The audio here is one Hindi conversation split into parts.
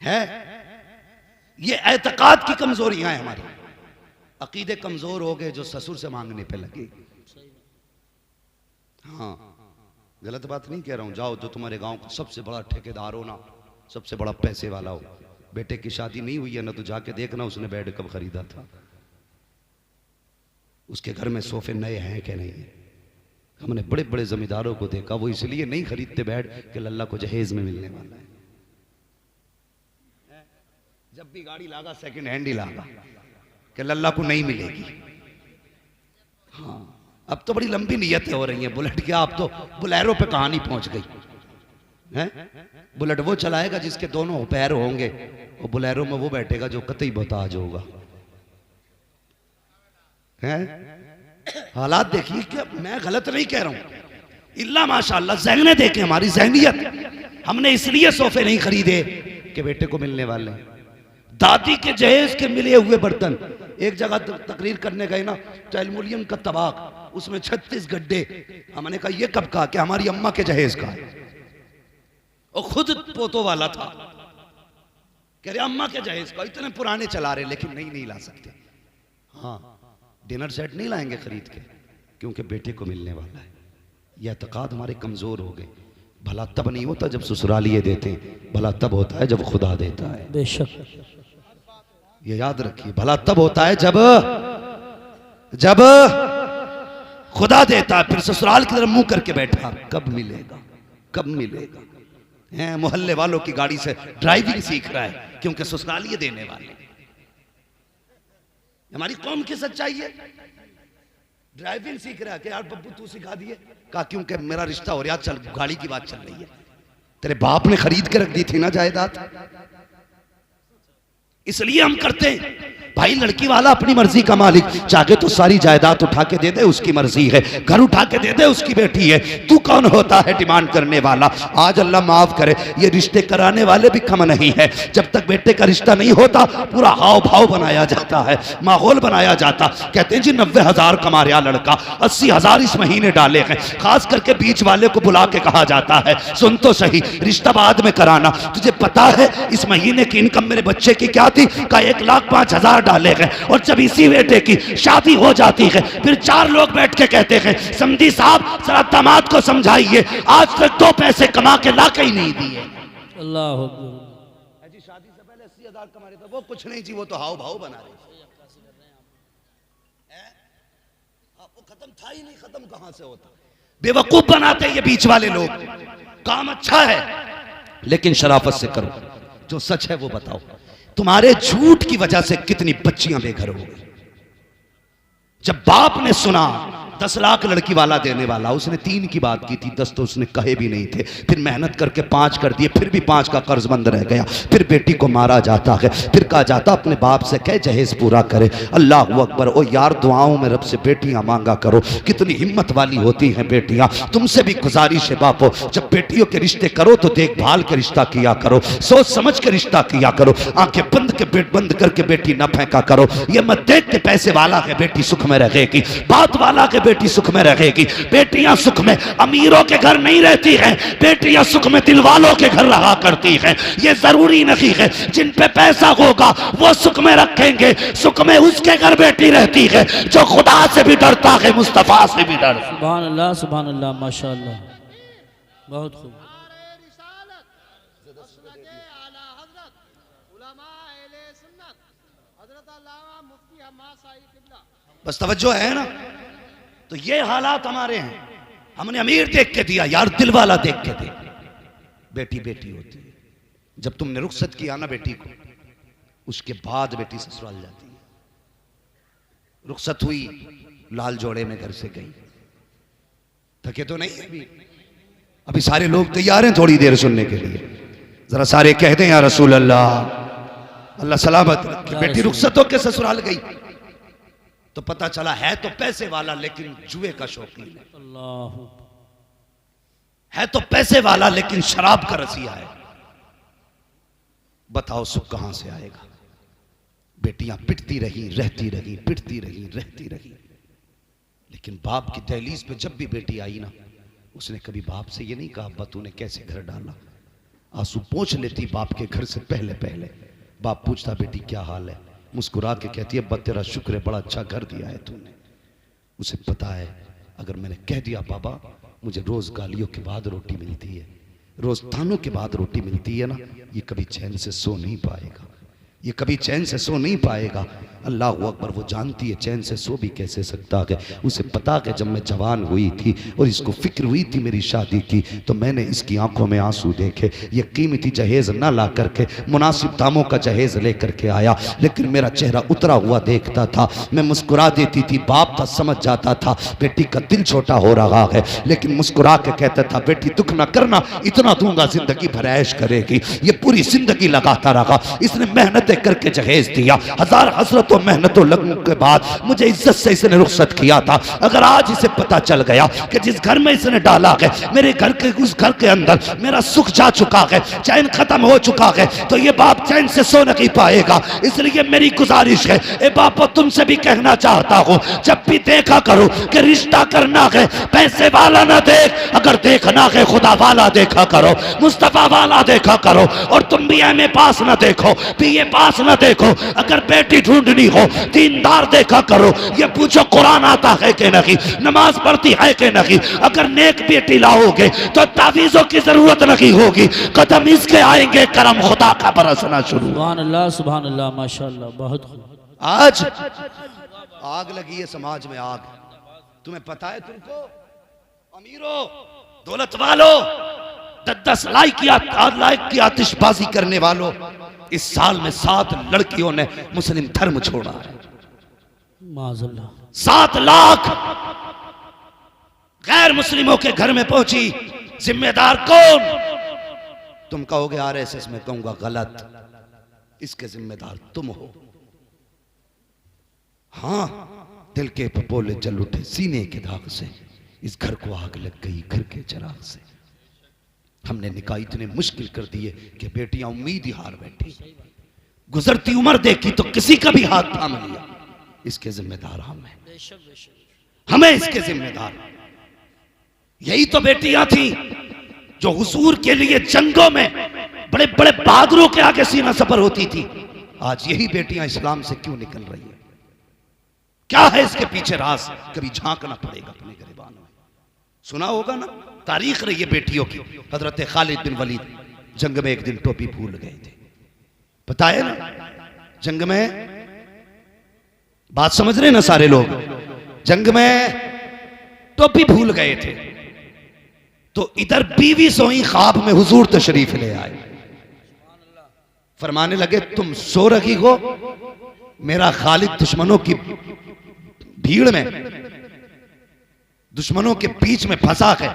है। ये एतकाद की कमजोरियां हैं हमारी। अकीदे कमजोर हो गए जो ससुर से मांगने पे लगे। हाँ, गलत बात नहीं कह रहा हूं। जाओ जो तुम्हारे गांव का सबसे बड़ा ठेकेदार हो ना, सबसे बड़ा पैसे वाला हो, बेटे की शादी नहीं हुई है ना, तो जाके देखना उसने बेड कब खरीदा था, उसके घर में सोफे नए हैं कि नहीं है। हमने बड़े बड़े जमींदारों को देखा, वो इसलिए नहीं खरीदते बेड कि लल्ला को जहेज में मिलने वाला है। जब भी गाड़ी लागा सेकंड हैंड ही लागा कि लल्ला को नहीं मिलेगी। हाँ, अब तो बड़ी लंबी नीयतें हो रही हैं। बुलेट क्या, अब तो बुलेरो पे कहानी पहुंच गई है। बुलेट वो चलाएगा जिसके दोनों पैर होंगे, और बुलेरो में वो बैठेगा जो कतई बताज होगा। हालात देखिए कि मैं गलत नहीं कह रहा हूं। इल्ला माशाअल्लाह ज़हने देखे हमारी ज़हनियत। हमने इसलिए सोफे नहीं खरीदे कि बेटे को मिलने वाले हैं। दादी के जहेज के मिले हुए बर्तन, एक जगह तकरीर करने गए ना, तो एल्युमिनियम का तबाक, उसमें 36 गड्ढे। हमने कहा ये कब कहा? कि हमारी अम्मा के जहेज का है, और खुद पोतों वाला था। कह रहे अम्मा के जहेज का, इतने पुराने चला रहे, लेकिन नहीं ला सकते। हाँ, डिनर सेट नहीं लाएंगे खरीद के, क्योंकि बेटे को मिलने वाला है। यह एतकाद हमारे कमजोर हो गए। भला तब नहीं होता जब ससुरालिये देते, भला तब होता है जब खुदा देता है। बेशक, ये याद रखिए, भला तब होता है जब खुदा देता है। फिर ससुराल की तरफ मुंह करके बैठा, कब मिलेगा, कब मिलेगा। मोहल्ले वालों की गाड़ी से ड्राइविंग सीख रहा है, क्योंकि ससुरालिये देने वाले। हमारी कौम की सच्चाई है। ड्राइविंग सीख रहा है कि यार बब्बू तू सिखा दिए। कहा क्योंकि मेरा रिश्ता हो रहा, चल गाड़ी की बात चल रही है। तेरे बाप ने खरीद के रख दी थी ना जायदाद, इसलिए हम करते हैं। भाई लड़की वाला अपनी मर्जी का मालिक, चाहे तो सारी जायदाद उठा के दे दे, उसकी मर्जी है। घर उठा के दे दे, उसकी बेटी है। तू कौन होता है डिमांड करने वाला? आज अल्लाह माफ करे, ये रिश्ते कराने वाले भी कम नहीं है। जब तक बेटे का रिश्ता नहीं होता, पूरा हाव भाव बनाया जाता है, माहौल बनाया जाता। कहते हैं जी 90,000 कमा रहा लड़का, 80,000 इस महीने डाले हैं। खास करके बीच वाले को बुला के कहा जाता है, सुन तो सही, रिश्ता बाद में कराना। तुझे पता है इस महीने की इनकम मेरे बच्चे की क्या थी? का 1,05,000 डाले गए। और जब इसी बेटे की शादी हो जाती है, फिर 4 लोग बैठ के कहते हैं, समधी साहब जरा दामाद को समझाइए, आज तक 2 पैसे कमा के ला के ही नहीं दिए। अल्लाह जी, शादी से पहले 80,000 कमा रहे थे, वो कुछ नहीं जी, वो तो हाव भाव बना रहे। वो खत्म था ही नहीं, खत्म कहां से होता। बेवकूफ बनाते ये बीच वाले लोग। काम अच्छा है, लेकिन शराफत से करो। जो सच है वो बताओ। तुम्हारे झूठ की वजह से कितनी बच्चियां बेघर हो गई। जब बाप ने सुना 10 लाख लड़की वाला देने वाला, उसने 3 की बात की थी, 10 तो उसने कहे भी नहीं थे। फिर मेहनत करके 5 कर दिए, फिर भी 5 का कर्जमंद रह गया। फिर बेटी को मारा जाता है, फिर कहा जाता अपने बाप से कह जहेज पूरा करे। अल्लाह अकबर। ओ यार, दुआओं में रब से बेटियां मांगा करो। कितनी हिम्मत वाली होती हैं बेटियां। तुमसे भी गुजारिश है बापो, जब बेटियों के रिश्ते करो तो देखभाल के रिश्ता किया करो, सोच समझ के रिश्ता किया करो। आंखें बंद करके बेटी न फेंका करो। ये मत देख के पैसे वाला है बेटी सुख में रहेगी, बात वाला के बेटी सुख में रहेगी। बेटियां सुख में अमीरों के घर नहीं रहती हैं, बेटियां सुख में दिल वालों के घर रहा करती हैं। ये जरूरी नहीं है जिन पे पैसा होगा वो सुख में रखेंगे, सुख में उसके घर बेटी रहती है जो खुदा से भी डरता है, मुस्तफा से भी डरता। सुभान अल्लाह, सुभान अल्लाह, माशाअल्लाह, बहुत खूब। बस तवज्जो है ना। तो ये हालात हमारे हैं। हमने अमीर देख के दिया यार, दिल वाला देख के दे। बेटी बेटी होती है। जब तुमने रुखसत किया ना बेटी को, उसके बाद बेटी ससुराल जाती है। रुखसत हुई, लाल जोड़े में घर से गई, थके तो नहीं अभी सारे लोग तैयार हैं थोड़ी देर सुनने के लिए। जरा सारे कह दें या रसूल अल्लाह, अल्लाह सलामत रखे। बेटी रुखसत होकर ससुराल गई तो पता चला है तो पैसे वाला, लेकिन जुए का शौकीन है। अल्लाह, है तो पैसे वाला लेकिन शराब का रसिया है। बताओ सुख कहां से आएगा। बेटियां पिटती रही, रहती रही, पिटती रही, रहती रही। लेकिन बाप की दहलीज पे जब भी बेटी आई ना, उसने कभी बाप से ये नहीं कहा अब्बा तूने कैसे घर डाला, आंसू पोंछ लेती बाप के घर से पहले पहले। बाप पूछता बेटी क्या हाल है, मुस्कुरा के कहती है अब्बा तेरा शुक्र है, बड़ा अच्छा घर दिया है तूने। उसे पता है अगर मैंने कह दिया बाबा मुझे रोज गालियों के बाद रोटी मिलती है, रोज तानों के बाद रोटी मिलती है ना, ये कभी चैन से सो नहीं पाएगा, ये कभी चैन से सो नहीं पाएगा। अल्लाह अकबर, वो जानती है चैन से सो भी कैसे सकता है। उसे पता है जब मैं जवान हुई थी और इसको फिक्र हुई थी मेरी शादी की, तो मैंने इसकी आंखों में आंसू देखे। ये कीमती जहेज ना ला करके मुनासिब दामों का जहेज लेकर के आया, लेकिन मेरा चेहरा उतरा हुआ देखता था, मैं मुस्कुरा देती थी। बाप था समझ जाता था बेटी का दिल छोटा हो रहा है, लेकिन मुस्कुरा के कहता था बेटी दुख ना करना, इतना दूंगा जिंदगी भर ऐश करेगी। ये पूरी जिंदगी लगाता रहा, इसने मेहनतें करके जहेज दिया, हजार हसरतों मेहनतों लगने के बाद मुझे इज्जत से इसने रुखसत किया था। अगर आज इसे पता चल गया कि जिस घर में इसने डाला है मेरे घर के उस घर के अंदर मेरा सुख जा चुका है, चैन खत्म हो चुका है, तो ये बाप चैन से सो नहीं पाएगा। इसलिए मेरी गुजारिश है ए बापो तुमसे भी कहना चाहता हूं, जब भी देखा करो कि रिश्ता करना है पैसे वाला ना देख, अगर देखना है खुदा वाला देखा करो, मुस्तफा वाला देखा करो। और तुम भी एमए पास ना देखो, बीए पास ना देखो, अगर बेटी ढूंढनी हो दीनदार देखा करो। ये पूछो कुरान आता है कि नहीं, नमाज पढ़ती है कि नहीं। अगर नेक बेटी लाओगे तो तावीज़ों की जरूरत नहीं होगी, कदम इसके आएंगे, करम खुदा का बरसना शुरू। सुभान अल्लाह, माशाअल्लाह, बहुत खूब। आज आग लगी है समाज में, आग। तुम्हें पता है, तुमको अमीरों दौलत वालों 10 लाख की आतिशबाजी करने वालों, इस साल में 7 लड़कियों ने मुस्लिम धर्म छोड़ा है। 7 लाख गैर मुस्लिमों के घर में पहुंची। जिम्मेदार कौन? तुम कहोगे आरएसएस, में कहूंगा गलत, इसके जिम्मेदार तुम हो। हां, दिल के पपोले जल उठे सीने के दाग से, इस घर को आग लग गई घर के चिराग से। हमने निकाह इतने मुश्किल कर दिए कि बेटियां उम्मीद ही हार बैठी। गुजरती उम्र देखी तो किसी का भी हाथ थाम लिया। इसके जिम्मेदार हम हैं, हमें इसके जिम्मेदार। यही तो बेटियां थी जो हुजूर के लिए जंगों में बड़े बड़े बहादुरों के आगे सीना सफर होती थी। आज यही बेटियां इस्लाम से क्यों निकल रही है? क्या है इसके पीछे राज? कभी झांकना पड़ेगा अपने गिरबान में। सुना होगा ना, तारीख रही है बेटियों की। हजरत खालिद बिन वलीद जंग में एक दिन टोपी भूल गए थे, पता है ना? जंग में, बात समझ रहे ना सारे लोग, जंग में टोपी भूल गए थे, तो इधर बीवी सोई, ख्वाब में हुजूर तशरीफ ले आए। फरमाने लगे तुम सो रही हो, मेरा खालिद दुश्मनों की भीड़ में, दुश्मनों के बीच में फंसा है।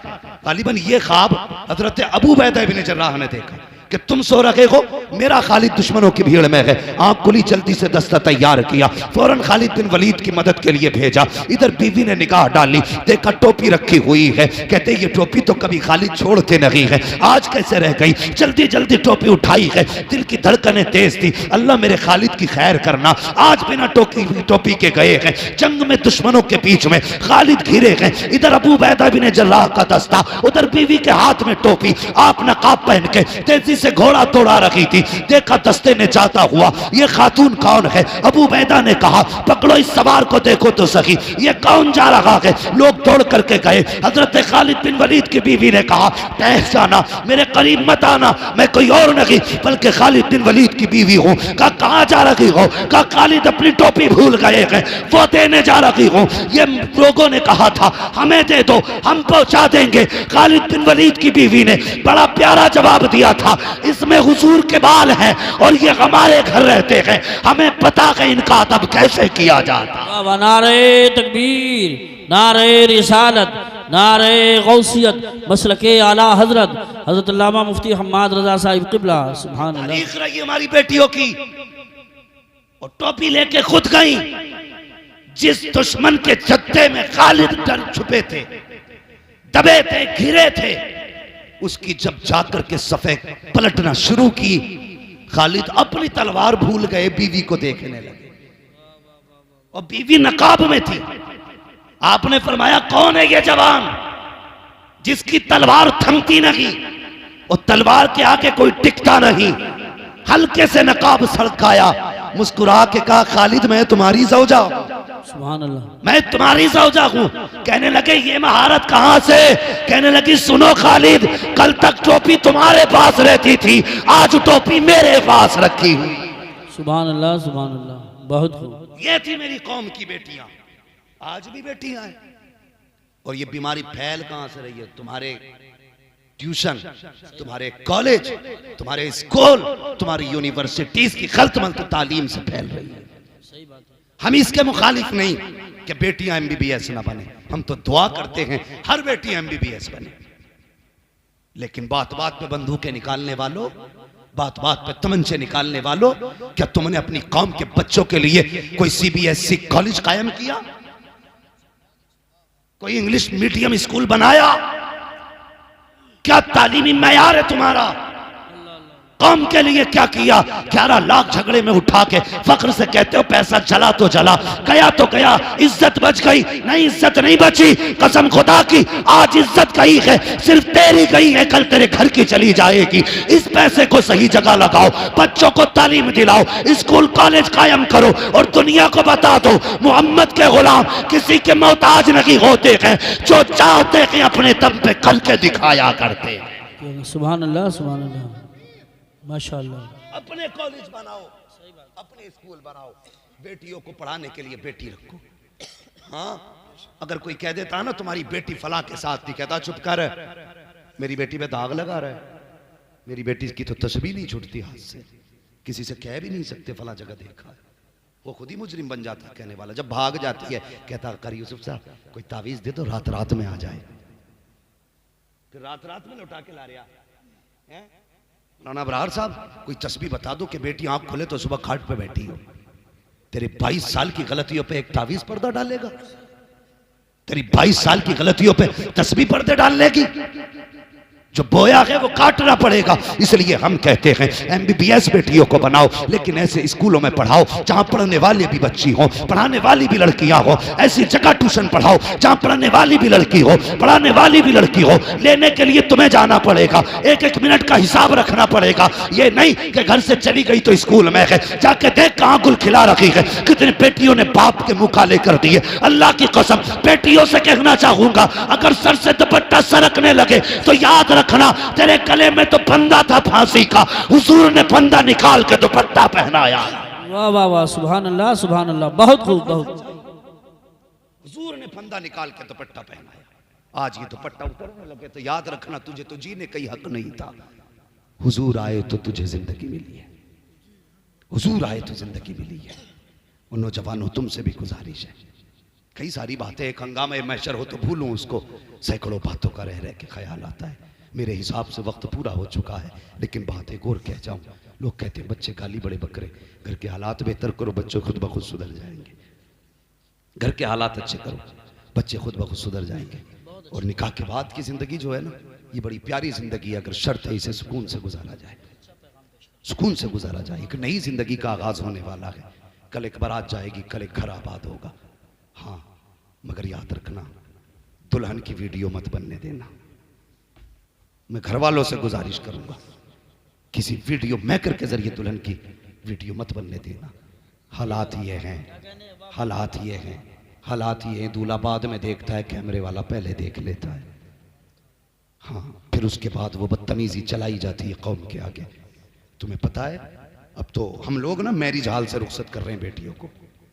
गालिबन ये ख्वाब हजरत अबू बैदा इब्न जर्राह ने देखा कि तुम सो रहे हो, मेरा खालिद दुश्मनों की भीड़ में है। आंख खुली, जल्दी से दस्ता तैयार किया, फौरन खालिद बिन वलीद की मदद के लिए भेजा। इधर बीवी ने निगाह डाली, देखा टोपी रखी हुई है। कहते ये टोपी तो कभी खालिद छोड़ते नहीं है, आज कैसे रह गई? जल्दी जल्दी टोपी उठाई है, दिल की धड़कनें तेज थी। अल्लाह मेरे खालिद की खैर करना, आज बिना टोपी के गए हैं जंग में, दुश्मनों के बीच में खालिद घिरे हैं। इधर अबू बैदा बिन जर्राह का दस्ता, उधर बीवी के हाथ में टोपी, आप नकाब पहन के तेजी से घोड़ा तोड़ा रखी थी। देखा दस्ते ने जाता हुआ, ये खातून कौन है? अबू बैदा ने कहा पकड़ो इस सवार को, देखो तो सही ये कौन जा रहा है। लोग दौड़ करके गए। हजरत खालिद बिन वलीद की बीवी ने कहा ठहर जाना, मेरे करीब मत आना, मैं कोई और नहीं बल्कि खालिद बिन वलीद की बीवी हूँ। कहा कहाँ जा रही हो? कहा खालिद अपनी टोपी भूल गए हैं, वो देने जा रही हूँ। ये लोगों ने कहा था हमें दे दो, हम पहुंचा देंगे। खालिद बिन वलीद की बीवी ने बड़ा प्यारा जवाब दिया था, इसमें हुजूर के बाल हैं और ये हमारे घर रहते हैं, हमें पता है इनका अदब कैसे किया जाता। नारे तकबीर, नारे रिसालत, नारे गौसियत, मसलके आला हजरत हजरत अल्लामा मुफ्ती हम्माद रजा साहिब किबला। सुभान अल्लाह। तारीख रही हमारी बेटियों की, और टोपी लेके खुद गई। जिस दुश्मन के जत्थे में खालिद डर छुपे थे, दबे थे, घिरे थे, उसकी जब जाकर के सफे पलटना शुरू की, खालिद अपनी तलवार भूल गए, बीवी को देखने लगे और बीवी नकाब में थी। आपने फरमाया कौन है ये जवान जिसकी तलवार थमती नहीं? और तलवार के आगे कोई टिकता नहीं। हल्के से नकाब सड़काया, मुस्कुरा के कहा खालिद मैं तुम्हारी ज़ौजा, सुभान अल्लाह, मैं तुम्हारी ज़ौजा हूं। कहने लगे ये महारत कहां से? कहने लगी सुनो खालिद, कल तक टोपी तुम्हारे पास रहती थी, आज टोपी मेरे पास रखी हुई। सुभान अल्लाह, सुभान अल्लाह, बहुत खूब। ये थी मेरी कौम की बेटियां, आज भी बेटियां हैं। और ये बीमारी फैल कहां से रही है? तुम्हारे ट्यूशन, तुम्हारे कॉलेज, तुम्हारे स्कूल, तुम्हारी यूनिवर्सिटीज की गलत तालीम से फैल रही है। सही बात है। हम इसके मुखालिफ नहीं कि बेटियां MBBS ना बने, हम तो दुआ करते हैं हर बेटी MBBS बने। लेकिन बात बात पे बंदूकें निकालने वालों, बात बात पे तमंचे निकालने वालों, क्या तुमने अपनी कौम के बच्चों के लिए कोई CBSE कॉलेज कायम किया? कोई इंग्लिश मीडियम स्कूल बनाया? क्या तालीमी मयार है तुम्हारा? कौम के लिए क्या किया? 11 लाख झगड़े में उठा के फख्र से कहते हो पैसा चला तो चला, गया तो गया, इज्जत बच गई? नहीं, इज्जत नहीं बची। कसम खुदा की आज इज्जत गई है, सिर्फ तेरी गई है, कल तेरे घर की चली जाएगी। इस पैसे को सही जगह लगाओ, बच्चों को तालीम दिलाओ, स्कूल कॉलेज कायम करो और दुनिया को बता दो मोहम्मद के गुलाम किसी के मोहताज नहीं होते हैं, जो चाहते हैं अपने दम पे करके दिखाया करते हैं। सुभान अल्लाह, सुभान अल्लाह, माशाअल्लाह। अपने कॉलेज बनाओ, अपने स्कूल बनाओ, बेटियों को पढ़ाने के लिए बेटी रखो। हाँ, अगर कोई कह देता ना तुम्हारी बेटी फला के साथ थी, कहता चुप कर, मेरी बेटी पे दाग लगा रहा है, मेरी बेटी की तो तस्वीर नहीं छूटती हाथ से, किसी से कह भी नहीं सकते फला जगह देखा है। वो खुद ही मुजरिम बन जाता कहने वाला। जब भाग जाती है कहता कर यूसुफ साहब कोई तावीज दे दो, रात रात में आ जाए। फिर रात रात में लौटा के ला रहा है। मौलाना अबरार साहब कोई तस्बीह बता दो कि बेटी आंख खोले तो सुबह खाट पे बैठी हो। तेरे 22 साल की गलतियों पे एक तावीज पर्दा डालेगा? तेरी 22 साल की गलतियों पे तस्बीह पर्दे डाल लेगी? जो बोया है वो काटना पड़ेगा। इसलिए हम कहते हैं MBBS बेटियों को बनाओ, लेकिन ऐसे स्कूलों में पढ़ाओ जहां पढ़ने वाले भी बच्ची हो, पढ़ाने वाली भी लड़कियां हो। ऐसी जगह ट्यूशन पढ़ाओ जहां पढ़ने वाली भी लड़की हो, पढ़ाने वाली भी लड़की हो। लेने के लिए तुम्हें जाना पड़ेगा, एक एक मिनट का हिसाब रखना पड़ेगा। ये नहीं कि घर से चली गई तो स्कूल में है, जाके देख कहां गुल खिला रखी है। कितनी बेटियों ने बाप के मुंह काले कर दिए। अल्लाह की कसम बेटियों से कहना चाहूंगा, अगर सर से दुपट्टा सरकने लगे तो याद रखना तेरे गले में तो फंदा था फांसी का, हुजूर ने फंदा निकाल के दुपट्टा पहनाया। वाह वाह वाह, सुभान अल्लाह, सुभान अल्लाह, बहुत खूब, बहुत। हुजूर ने फंदा निकाल के दुपट्टा पहनाया। आज ये दुपट्टा उतरने लगे तो याद रखना तुझे तो जीने का ही हक नहीं था। हुजूर आए तो तुझे जिंदगी मिली है, हुजूर आए तो जिंदगी मिली है। उन नौजवानों तुमसे भी गुजारिश है, कई सारी बातें एक हंगामे मैशर हो तो भूलूं उसको, सैकड़ों बातों का रह रह के ख्याल आता है। मेरे हिसाब से वक्त पूरा हो चुका है, लेकिन बात एक और कह जाऊं। लोग कहते हैं बच्चे गाली बड़े बकरे, घर के हालात बेहतर करो, बच्चे खुद ब खुद सुधर जाएंगे। घर के हालात अच्छे करो, बच्चे खुद ब खुद सुधर जाएंगे। और निकाह के बाद की जिंदगी जो है ना, ये बड़ी प्यारी जिंदगी है, अगर शर्त है इसे सुकून से गुजारा जाए, सुकून से गुजारा जाए। एक नई जिंदगी का आगाज होने वाला है। कल एक बारात जाएगी, कल एक घर आबाद होगा। हाँ, मगर याद रखना दुल्हन की वीडियो मत बनने देना। मैं घर वालों से गुजारिश करूंगा, किसी वीडियो मेकर के जरिए दुल्हन की वीडियो मत बनने देना। हालात ये हैं, हालात ये हैं, हालात ये हैं। दूल्हा बाद में देखता है, कैमरे वाला पहले देख लेता है। हाँ, फिर उसके बाद वो बदतमीजी चलाई जाती है कौम के आगे। तुम्हें पता है अब तो हम लोग ना मैरिज हाल से रुखसत कर रहे हैं बेटियों को,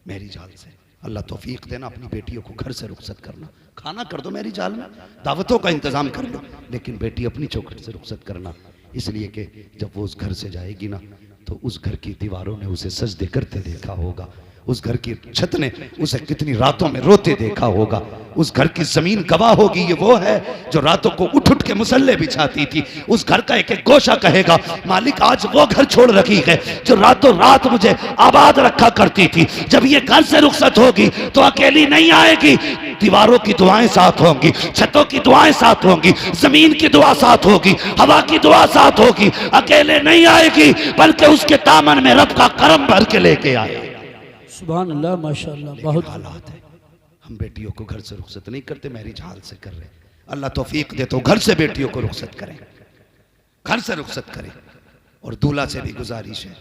मैरिज हाल से। अल्लाह तौफीक देना अपनी बेटियों को घर से रुखसत करना। खाना कर दो मैरिज हाल में, दावतों का इंतजाम कर लो, लेकिन बेटी अपनी चौखट से रुखसत करना। इसलिए कि जब वो उस घर से जाएगी ना, तो उस घर की दीवारों ने उसे सजदे करते देखा होगा, उस घर की छत ने उसे कितनी रातों में रोते देखा होगा, उस घर की जमीन गवाह होगी। ये वो है जो रातों को उठ उठ के मुसल्ले बिछाती थी। उस घर का एक एक गोशा कहेगा मालिक आज वो घर छोड़ रखी है जो रातों रात मुझे आबाद रखा करती थी। जब ये घर से रुखसत होगी तो अकेली नहीं आएगी, दीवारों की दुआएं साथ होंगी, छतों की दुआएं साथ होंगी, जमीन की दुआ साथ होगी, हवा की दुआ साथ होगी। अकेले नहीं आएगी बल्कि उसके दामन में रब का करम भर के लेके आए। सुभान अल्लाह, माशाअल्लाह, बहुत हालात है। हम बेटियों को घर से रुखसत नहीं करते, मैरिज हाल से कर रहे। अल्लाह तौफीक दे तो घर से बेटियों को रुखसत करें। घर से रुखसत करे। और दूल्हा से भी गुजारिश है,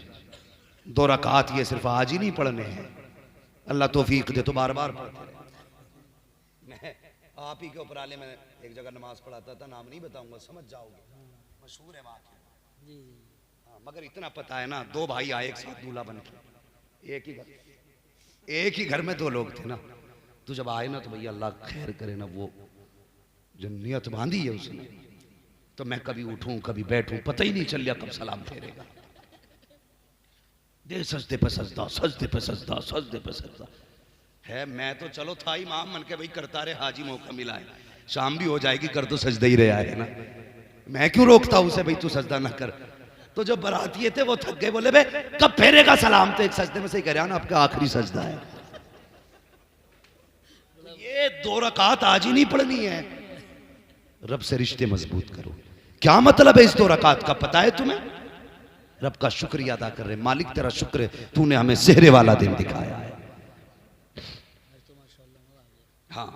2 रकात ये सिर्फ आज ही नहीं पढ़ने हैं, अल्लाह तौफीक दे तो बार बार पढ़ते रहे। मैं आप ही के उपराले में एक जगह नमाज पढ़ाता था, नाम नहीं बताऊंगा, समझ जाओगे, मशहूर है वाक़या। हाँ, मगर इतना पता है ना, 2 भाई आए एक साथ दूल्हा बन के, एक ही घर में 2 लोग थे ना। तो जब आए ना तो भैया अल्लाह खैर करे ना, वो जो नियत बांधी है उसने, तो मैं कभी उठूं कभी बैठूं, पता ही नहीं चल लिया कब सलाम फेरेगा। दे सजदे पे सजदा, सजदे पे सजदा, सजदे पे सजदा है। मैं तो चलो था इमाम मन के भाई करता रहे, हाजी मौका मिला है, शाम भी हो जाएगी, कर तो सजदा ही रहा है ना, मैं क्यों रोकता उसे भाई तू सजदा ना कर। तो जब बरातिये थे वो थक गए, बोले बे कब फेरेगा सलाम, तो एक सजदे में से ही कह रहा ना आपका आखिरी सजदा है। ये 2 रकात आज ही नहीं पढ़नी है। रब से रिश्ते मजबूत करो। क्या मतलब है इस 2 रकात का पता है तुम्हें? रब का शुक्रिया अदा कर रहे, मालिक तेरा शुक्र है, तूने हमें सेहरे वाला दिन दिखाया है। हाँ,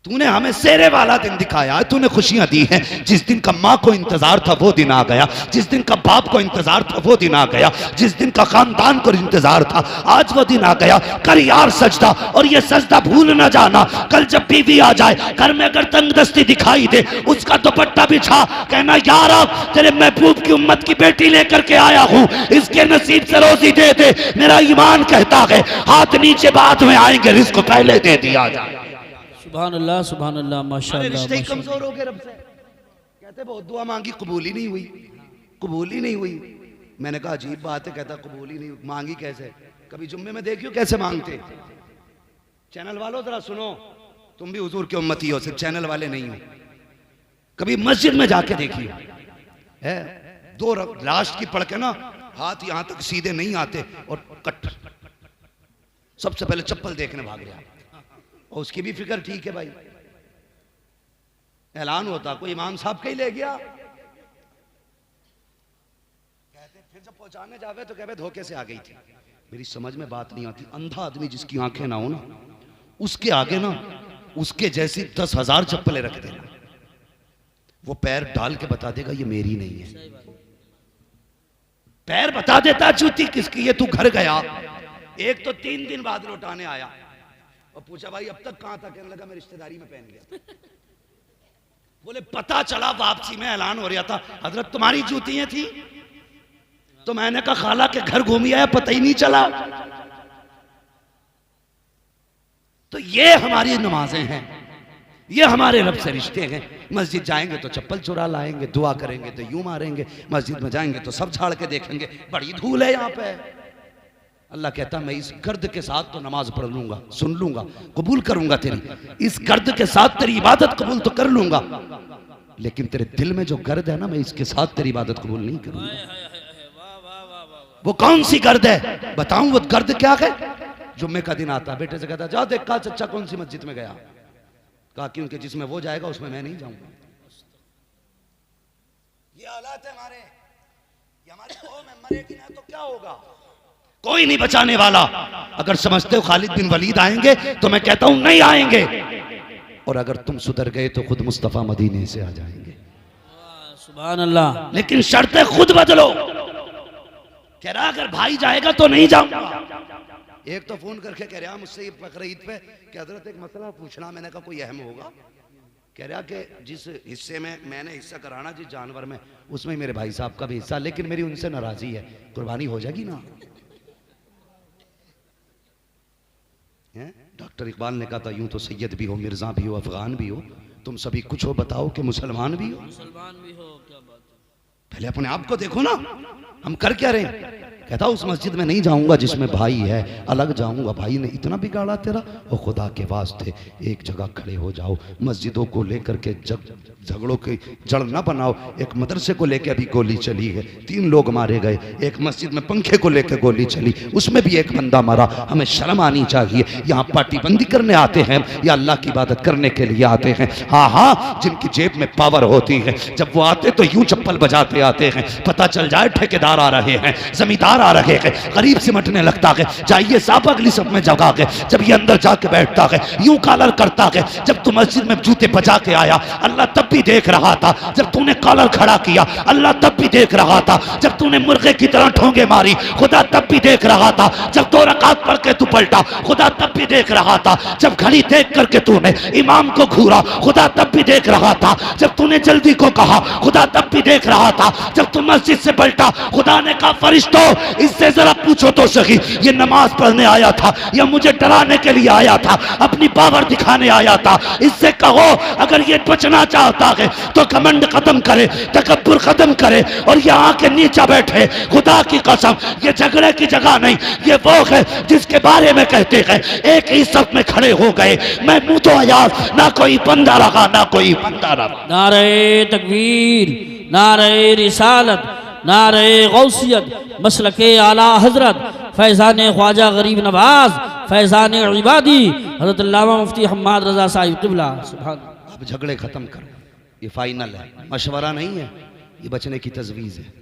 तूने हमें सेहरे वाला दिन दिखाया है, तूने खुशियां दी हैं। जिस दिन का माँ को इंतजार था वो दिन आ गया, जिस दिन का बाप को इंतजार था वो दिन आ गया, जिस दिन का खानदान को इंतजार था आज वो दिन आ गया। कर यार सजदा, और ये सजदा भूल ना जाना। कल जब बीवी आ जाए घर में, अगर तंगदस्ती दिखाई दे, उसका दुपट्टा बिछा, कहना यार अब तेरे महबूब की उम्मत की बेटी लेकर के आया हूँ, इसके नसीब से रोजी दे दे। मेरा ईमान कहता है हाथ नीचे बाद में आएंगे, रिस्क पहले दे दिया जाए। सुभान अल्लाह, माशाअल्लाह। रिश्ते ही कमजोर हो गए रब से। कहते बहुत दुआ मांगी, कबूल ही नहीं हुई, कबूल ही नहीं हुई। मैंने कहा अजीब बात है, कहता कबूल ही नहीं मांगी कैसे? कभी जुम्मे में देखियो कैसे मांगते। चैनल वालों जरा सुनो, तुम भी हुजूर की उम्मती हो, सिर्फ चैनल वाले नहीं हो। कभी मस्जिद में जाके देखिए, है 2 लास्ट की पढ़ के ना, हाथ यहां तक सीधे नहीं आते और कट, सबसे पहले चप्पल देखने भाग गया। और उसकी भी फिक्र ठीक है भाई, ऐलान होता कोई इमाम साहब का ही ले गया। कहते फिर जब पहुंचाने जावे तो कहते धोखे से आ गई थी। मेरी समझ में बात नहीं आती, अंधा आदमी जिसकी आंखें ना हो ना, उसके आगे ना उसके जैसी 10,000 चप्पलें रख देना, वो पैर डाल के बता देगा ये मेरी नहीं है। पैर बता देता जूती किसकी है। तू घर गया, एक तो 3 दिन बाद लौटाने आया और पूछा भाई अब तक कहां था? कहने लगा मैं रिश्तेदारी में पहन गया। बोले पता चला वापसी में ऐलान हो रहा था हजरत तुम्हारी जूतियां थी। तो मैंने कहा खाला के घर घूमी आया, पता ही नहीं चला। तो ये हमारी नमाजें हैं, ये हमारे रब से रिश्ते हैं। मस्जिद जाएंगे तो चप्पल चुरा लाएंगे, दुआ करेंगे तो यूं मारेंगे, मस्जिद में जाएंगे तो सब झाड़ के देखेंगे, बड़ी धूल है यहाँ पे। अल्लाह कहता मैं इस गर्द के साथ तो नमाज पढ़ लूंगा, सुन लूंगा, कबूल करूंगा तेरी, इस गर्द के साथ तेरी इबादत कबूल तो कर लूंगा, लेकिन तेरे दिल में जो गर्द है ना, मैं इसके साथ तेरी इबादत कबूल नहीं करूंगा। वो कौन सी गर्द है बताऊं? वो गर्द क्या है? जुम्मे का दिन आता, बेटे से कहता जा देख का चचा कौन सी मस्जिद में गया। कहा क्योंकि जिसमें वो जाएगा उसमें मैं नहीं जाऊंगा। ये हालात है हमारे, ये हमारी कौम है, मरेगी ना तो क्या होगा? कोई नहीं बचाने वाला। अगर समझते हो खालिद बिन वलीद आएंगे तो मैं कहता हूं नहीं आएंगे, और अगर तुम सुधर गए तो खुद मुस्तफा मदीने से आ जाएंगे। सुभान अल्लाह। लेकिन शर्तें खुद बदलो। कह रहा अगर भाई जाएगा तो नहीं जाऊंगा। एक तो फोन करके कह रहा मुझसे बकरीद पे कि हजरत एक मसला पूछना। मैंने कहा कोई अहम होगा? कह रहा कि जिस हिस्से में मैंने हिस्सा कराना, जिस जानवर में, उसमें मेरे भाई साहब का भी हिस्सा, लेकिन मेरी उनसे नाराजगी है, कुर्बानी हो जाएगी ना? डॉक्टर इकबाल ने कहा था यूं तो सैयद भी हो, मिर्जा भी हो, अफगान भी हो, तुम सभी कुछ हो बताओ कि मुसलमान भी हो। मुसलमान भी हो, क्या बात है? पहले अपने आप को देखो ना, हम कर क्या रहे हैं? कहता उस मस्जिद में नहीं जाऊंगा जिसमें भाई है, अलग जाऊंगा। भाई ने इतना बिगाड़ा तेरा, और खुदा के वास्ते एक जगह खड़े हो जाओ। मस्जिदों को लेकर के झगड़ों की जड़ ना बनाओ। एक मदरसे को लेकर अभी गोली चली है, 3 लोग मारे गए। एक मस्जिद में पंखे को लेकर गोली चली, उसमें भी एक बंदा मरा। हमें शर्म आनी चाहिए। यहाँ पार्टी बंदी करने आते हैं या अल्लाह की इबादत करने के लिए आते हैं? हाँ हाँ, जिनकी जेब में पावर होती है, जब वो आते तो यूं चप्पल बजाते आते हैं, पता चल जाए ठेकेदार आ रहे हैं, जमींदार आ रहे हैं, गरीब सिमटने लगता है। जाइए साहब अगली सब में जगा के, जब ये अंदर जाके बैठता है यूं कालर करता है। जब तू मस्जिद में जूते बजा के आया, अल्लाह तब भी देख रहा था जब तूने कॉलर खड़ा किया, अल्लाह तब भी देख रहा था जब तूने मुर्गे की तरह ठोंगे मारी, खुदा तब भी देख रहा था जब 2 रकात पढ़ के तू पलटा, खुदा तब भी देख रहा था जब घड़ी देख करके तूने इमाम को घूरा, खुदा तब भी देख रहा था जब तूने जल्दी को कहा, खुदा तब भी देख रहा था जब तू मस्जिद से पलटा। खुदा ने कहा फरिश्तों इससे जरा पूछो तो सही, ये नमाज पढ़ने आया था या मुझे डराने के लिए आया था, अपनी पावर दिखाने आया था? इससे कहो अगर ये बचना चाहता है तो घमंड खत्म करे, तकब्बुर खत्म करे और यहाँ के नीचे बैठे। खुदा की कसम ये झगड़े की जगह नहीं, ये वो है जिसके बारे में कहते हैं एक ही सब में खड़े हो गए, मैं मुंह तो आयाज, ना कोई बंदा रहा ना कोई बंदा रहा। नारे तकबीर, नारे रिसालत, नारे गौसियत, मसलके आला हजरत फैज़ान ख्वाजा गरीब नवाज, फैज़ान इबादी हज़रत अल्लामा मुफ्ती हम्माद रज़ा साहिब क़िबला। सुभान। अब झगड़े खत्म करो, ये फाइनल है, मशवरा नहीं है, ये बचने की तजवीज़ है।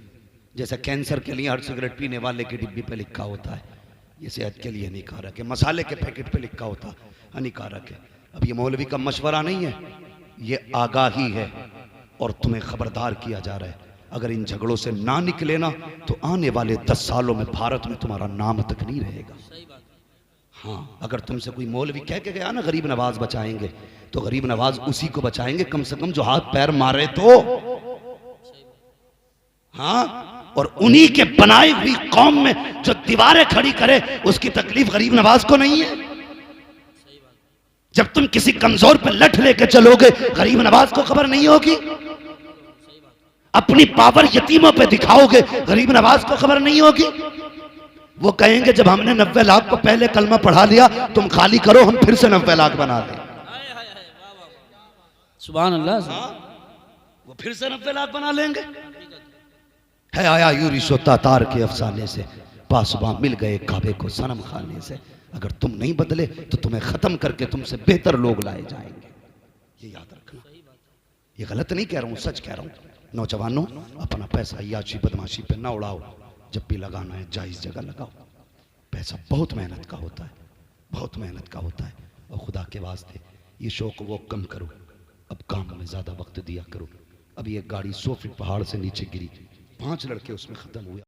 जैसे कैंसर के लिए हर सिगरेट पीने वाले की डिब्बी पे लिखा होता है ये सेहत के लिए हानिकारक है, मसाले के पैकेट पे लिखा होता हानिकारक है। अब ये मौलवी का मशवरा नहीं है, ये आगाही है और तुम्हें खबरदार किया जा रहा है। अगर इन झगड़ों से ना निकले ना तो आने वाले 10 सालों में भारत में तुम्हारा नाम तक नहीं रहेगा। हाँ, अगर तुमसे कोई मौलवी कह के गया ना गरीब नवाज बचाएंगे, तो गरीब नवाज उसी को बचाएंगे कम से कम जो हाथ पैर मारे तो। हाँ, और उन्हीं के बनाई हुई कौम में जो दीवारें खड़ी करे उसकी तकलीफ गरीब नवाज को नहीं है। जब तुम किसी कमजोर पे लठ लेके चलोगे गरीब नवाज को खबर नहीं होगी। अपनी पावर यतीमों पे दिखाओगे गरीब नवाज को खबर नहीं होगी। वो कहेंगे जब हमने 90 लाख को पहले कलमा पढ़ा लिया तुम खाली करो, हम फिर से 90 लाख बना लें। सुभान अल्लाह। वो फिर से 90 लाख बना लेंगे। है आया यूरिशो तातार के अफसाने से, पासबा मिल गए काबे को सनम खाने से। अगर तुम नहीं बदले तो तुम्हें खत्म करके तुमसे बेहतर लोग लाए जाएंगे, ये याद रखना। ये गलत नहीं कह रहा हूं, सच कह रहा हूं। नौजवानों, अपना पैसा याची बदमाशी पे ना उड़ाओ, जब भी लगाना है जायज जगह लगाओ। पैसा बहुत मेहनत का होता है, बहुत मेहनत का होता है। और खुदा के वास्ते ये शौक वो कम करो, अब काम में ज्यादा वक्त दिया करो। अब ये गाड़ी 100 फीट पहाड़ से नीचे गिरी, 5 लड़के उसमें खत्म हुए।